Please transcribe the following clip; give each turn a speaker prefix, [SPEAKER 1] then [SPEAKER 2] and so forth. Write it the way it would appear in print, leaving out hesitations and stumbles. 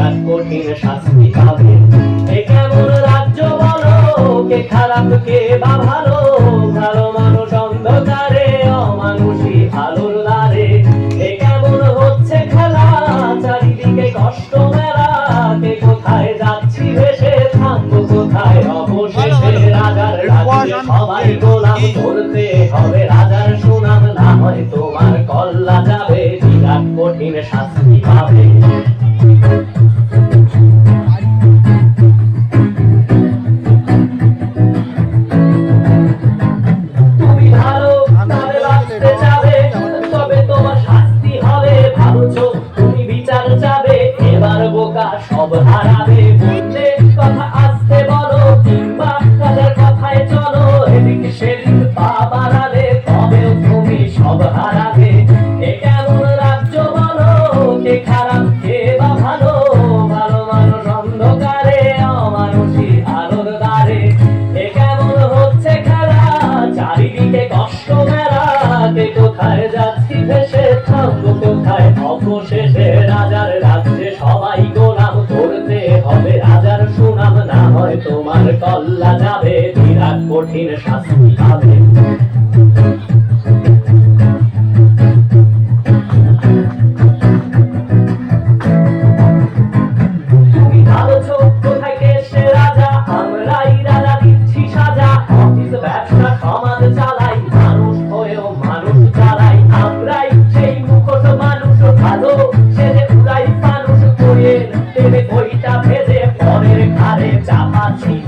[SPEAKER 1] বিরাট কঠিন শাস্তি পাবে। এ কেমন রাজ্য বলো, কে খারাপ কে বা ভালো, ভালো মানুষ অন্ধকারে, অমানুষী ভালোর দ্বারে। এ কেমন হচ্ছে খেলা, চারিদিকে কষ্ট মেলা, কে কোথায় যাচ্ছি ভেসে, থামবো কোথায় অবশেষে। রাজার রাজ্যে সবাই গোলাম, করতে হবে রাজার সুনাম, না হয় তোমার কল্লা যাবে, বিরাট কঠিন শাস্তি পাবে। তুমি ভালো ভাবে বাঁচতে চাবে, তবে তোমার শাস্তি হবে ভাবছো। তুমি বিচার চাবে, এবার বোকা সব হারাবে। বললে কথা আসতে বলো, কিংবা রাজার কথায় চলো, এদিক সেদিক পা বাড়ালে তবেও তুমি সব হারাবে। এ কেমন রাজ্য বলো, কে খারাপ কে বা ভালো, ভালো মানুষ অন্ধকারে, অমানুষী আলোর দ্বারে। এ কেমন হচ্ছে খেলা, চারিদিকে কষ্ট মেলা, কে কোথায় যাচ্ছি ভেসে, থামবো কোথায় অবশেষে। রাজার রাজ্যে সবাই গোলাম, করতে হবে রাজার সুনাম, না হয় তোমার কল্লা যাবে, বিরাট কঠিন শাস্তি পাবে। তুমি ভাবছো কোথায় কেসে রাজা, আমরাই রাজা দিচ্ছি সাজা। অফিস ব্যবসা সমাজ চালাই, মানুষ হয়েও মানুষ চালাই। আমরাই সেই মুখোশ মানুষ ভালো, সেজে উড়াই মানুষ করে, তেলে বইটা ভেজে পরের ঘাড়ে চাপা ছিল।